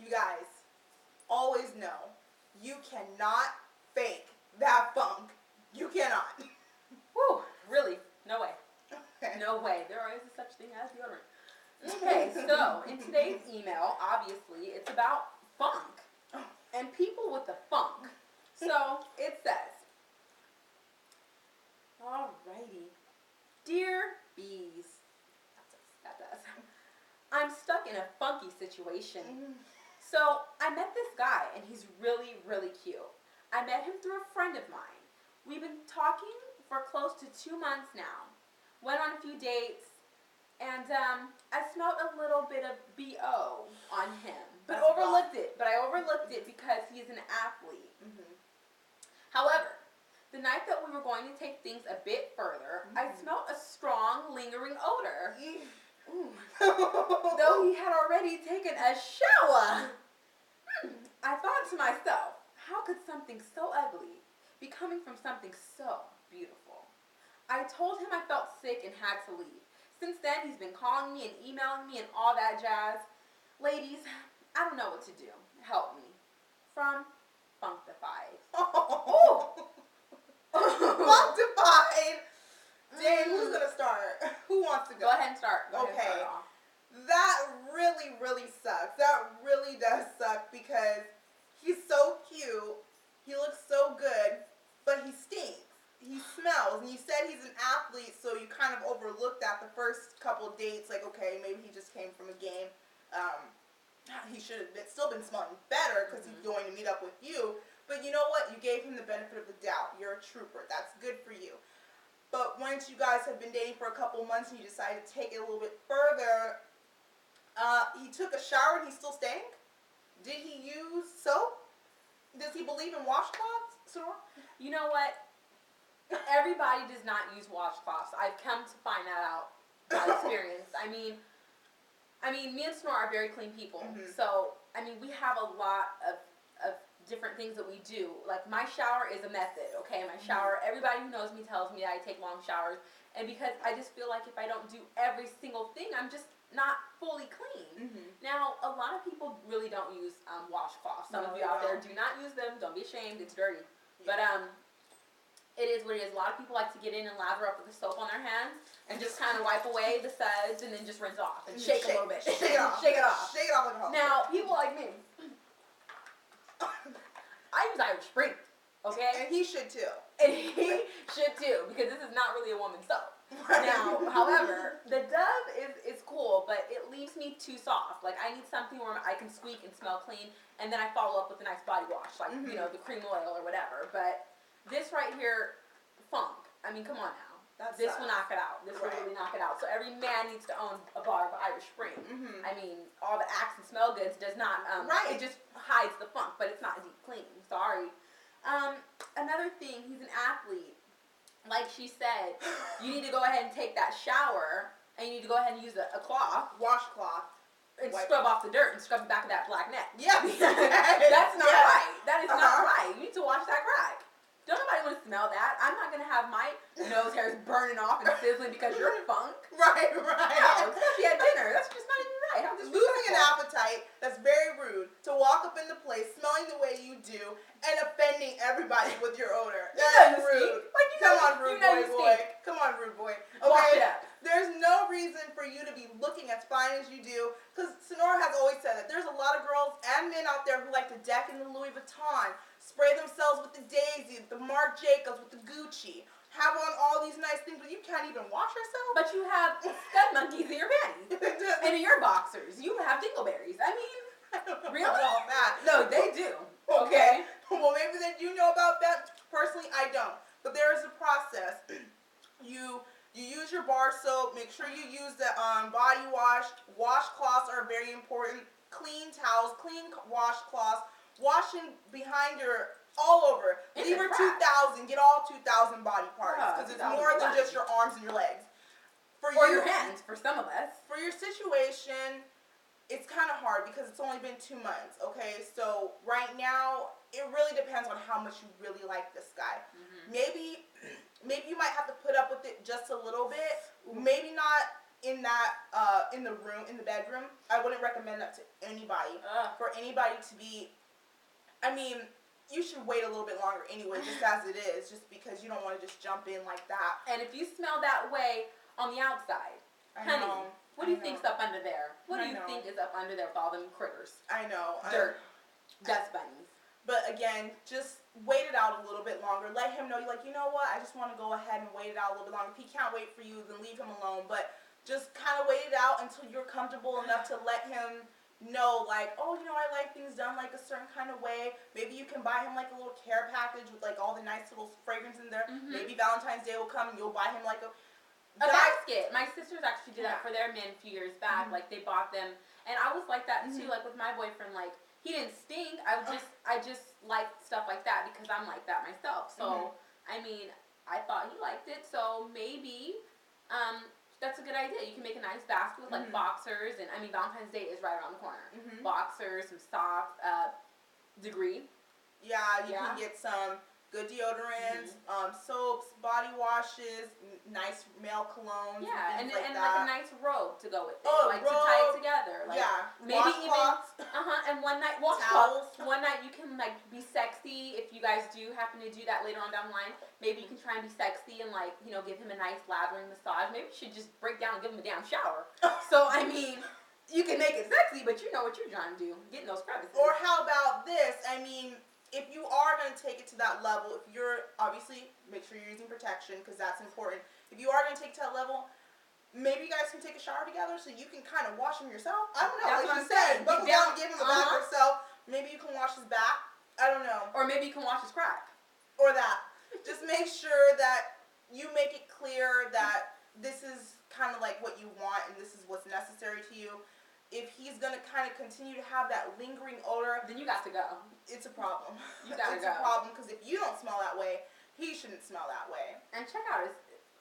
You guys always know you cannot fake that funk. You cannot. Whew, really? No way. Okay. No way. There is such thing as deodorant. Okay, so in today's email, obviously, it's about funk and people with the funk. So it says, alrighty, dear bees, that does. I'm stuck in a funky situation. So I met this guy and he's really, really cute. I met him through a friend of mine. We've been talking for close to 2 months now. Went on a few dates. And I smelled a little bit of BO on him, but I overlooked it because he's an athlete. However, the night that we were going to take things a bit further, I smelled a strong, lingering odor. Though he had already taken a shower. I thought to myself, how could something so ugly be coming from something so beautiful? I told him I felt sick and had to leave. Since then, he's been calling me and emailing me and all that jazz. Ladies, I don't know what to do. Help me. From Functified. Functified! Dang, who's going to start? Who wants to go? Go ahead and start. Okay. That really, really sucks. That really does suck because he's so cute. He looks so good, but he stinks. He smells, and you said he's an athlete, so you kind of overlooked that the first couple of dates, like, okay, maybe he just came from a game. He should have still been smelling better because he's going to meet up with you, but you know what? You gave him the benefit of the doubt. You're a trooper. That's good for you. But once you guys have been dating for a couple of months and you decided to take it a little bit further, he took a shower and he still stank? Did he use soap? Does he believe in washcloths, Sonora? You know what? Everybody does not use washcloths. I've come to find that out by experience. I mean, me and Sonora are very clean people. So, we have a lot of different things that we do. Like, my shower is a method, okay? My shower, everybody who knows me tells me that I take long showers. And because I just feel like if I don't do every single thing, I'm just not fully clean. Now, a lot of people really don't use washcloths. Some of you out there do not use them. Don't be ashamed. It's dirty. But, it is what it is. A lot of people like to get in and lather up with the soap on their hands and just kind of wipe away the suds and then just rinse off and shake a little bit. Shake it off. Shake it off. Shake it off like a hose. Now, people like me, I use Irish Spring, okay? And he should too. And he should too, because this is not really a woman's soap. Now, however, the Dove is cool, but it leaves me too soft. Like, I need something where I can squeak and smell clean, and then I follow up with a nice body wash, like, the cream oil or whatever. But this right here, funk. Come on now. This will knock it out. This will really knock it out. So every man needs to own a bar of Irish Spring. All the Axe and Smell Goods does not, it just hides the funk, but it's not deep clean. Sorry. Another thing, he's an athlete. Like she said, you need to go ahead and take that shower, and you need to go ahead and use a cloth. Washcloth. And scrub off the dirt and scrub the back of that black neck. Yeah. That's not right. That is not right. You need to wash that crack. Don't nobody want to smell that. I'm not going to have my nose hairs burning off and sizzling because you're funk. Right. No, especially at dinner. That's just not even right. I'm just losing an appetite. That's very rude. To walk up in the place smelling the way you do and offending everybody with your odor. That's rude. Come on, rude boy. Come on, rude boy. Okay. There's no reason for you to be looking as fine as you do, because Sonora has always said that there's a lot of girls and men out there who like to deck in the Louis Vuitton, spray themselves with the Daisy, the Marc Jacobs, with the Gucci, have on all these nice things, but you can't even wash yourself. But you have scud monkeys in your panties and in your boxers. You have dingleberries. Really? All that. No, they do. Okay. Well, maybe they do know about that. Personally, I don't. But there is a process. You use your bar soap. Make sure you use the body wash. Washcloths are very important. clean towels, clean washcloths, washing behind your, all over. Leave her 2,000, get all 2,000 body parts, because it's more than just your arms and your legs. Or your hands, for some of us. For your situation, it's kind of hard because it's only been 2 months, okay? So right now, it really depends on how much you really like this guy. Mm-hmm. Maybe you might have to put up with it just a little bit. Ooh. Maybe not in that in the bedroom. I wouldn't recommend that to anybody. For anybody to be, I mean, you should wait a little bit longer anyway, just as it is, just because you don't want to just jump in like that. And if you smell that way on the outside, honey, what do you think's up under there? What do you think is up under there with all them critters? I know. Dirt. Dust bunnies. But again, just wait it out a little bit longer. Let him know, you're like, you know what, I just want to go ahead and wait it out a little bit longer. If he can't wait for you, then leave him alone. But just kind of wait it out until you're comfortable enough to let him know, like, oh, you know, I like things done like a certain kind of way. Maybe you can buy him like a little care package with like all the nice little fragrance in there. Mm-hmm. Maybe Valentine's Day will come and you'll buy him like a basket. My sisters actually did that for their men a few years back. Mm-hmm. Like they bought them, and I was like that too. Like with my boyfriend, like he didn't stink. I just like stuff like that because I'm like that myself. So I mean, I thought he liked it. So maybe that's a good idea. You can make a nice basket with like boxers, and I mean Valentine's Day is right around the corner. Boxers, some socks, degree. Yeah, you can get some good deodorants, soaps, body washes, nice male colognes. Yeah, and like a nice robe to go with it. Oh, like robe, to tie it together. Like, yeah, maybe washcloths. And one night washcloths. One night you can like be sexy if you guys do happen to do that later on down the line. Maybe you can try and be sexy and like, you know, give him a nice lathering massage. Maybe you should just break down and give him a damn shower. So I mean, you can make it sexy, but you know what you're trying to do, get in those crevices. Or how about this? I mean, if you are going to take it to that level, if you're, obviously, make sure you're using protection because that's important. If you are going to take it to that level, maybe you guys can take a shower together so you can kind of wash him yourself. I don't know. That's like what you said, buckle down, give him a bath yourself. Maybe you can wash his back. I don't know. Or maybe you can wash his crack. Or that. Just make sure that you make it clear that this is kind of like what you want and this is what's necessary to you. If he's going to kind of continue to have that lingering odor, then you got to go. It's a problem. You gotta It's a problem because if you don't smell that way, he shouldn't smell that way. And check out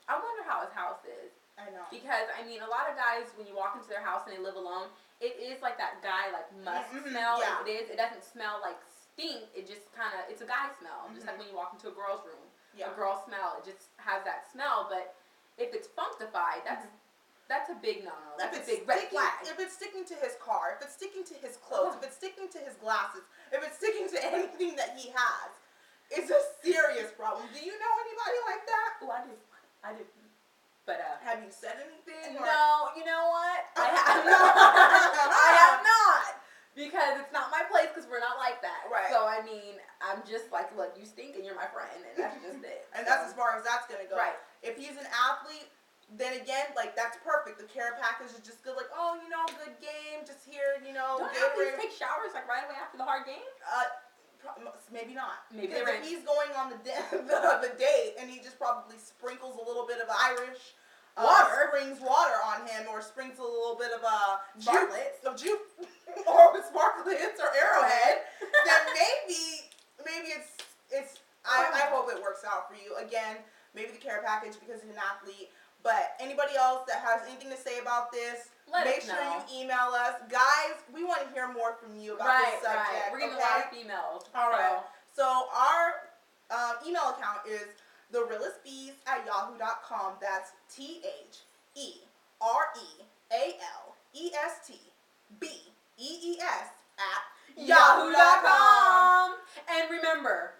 I wonder how his house is. I know. Because, I mean, a lot of guys, when you walk into their house and they live alone, it is like that guy, like, musk smell. Yeah. It is. It doesn't smell like stink. It just kind of, it's a guy smell. Just like when you walk into a girl's room. Yeah. A girl smell. It just has that smell. But if it's functified, that's a big no-no. That's a big red flag. If it's sticking to his car, if it's sticking to his clothes, if it's sticking to his glasses, if it's sticking to anything that he has, it's a serious problem. Do you know anybody like that? Oh, I do. But have you said anything? No, you know what? I have not. I have not. Because it's not my place because we're not like that. Right. So, I mean, I'm just like, look, you stink and you're my friend, and that's just it. And that's as far as that's going to go. Right. If he's an athlete, then again, like, that's perfect. The care package is just good. Like, oh, you know, good game. Just here, you know. Don't athletes take showers, like, right away after the hard game? Maybe not. Maybe because if he's going on the date and he just probably sprinkles a little bit of Irish water, springs water on him, or sprinkles a little bit of juice or sparklets or Arrowhead, then maybe it's. I hope it works out for you. Again, maybe the care package because he's an athlete. But anybody else that has anything to say about this, make sure you email us. Guys, we want to hear more from you about this subject. Right. We're getting a lot of females. All right. So our email account is therealestbees@yahoo.com. That's TheRealestBees@yahoo.com. And remember,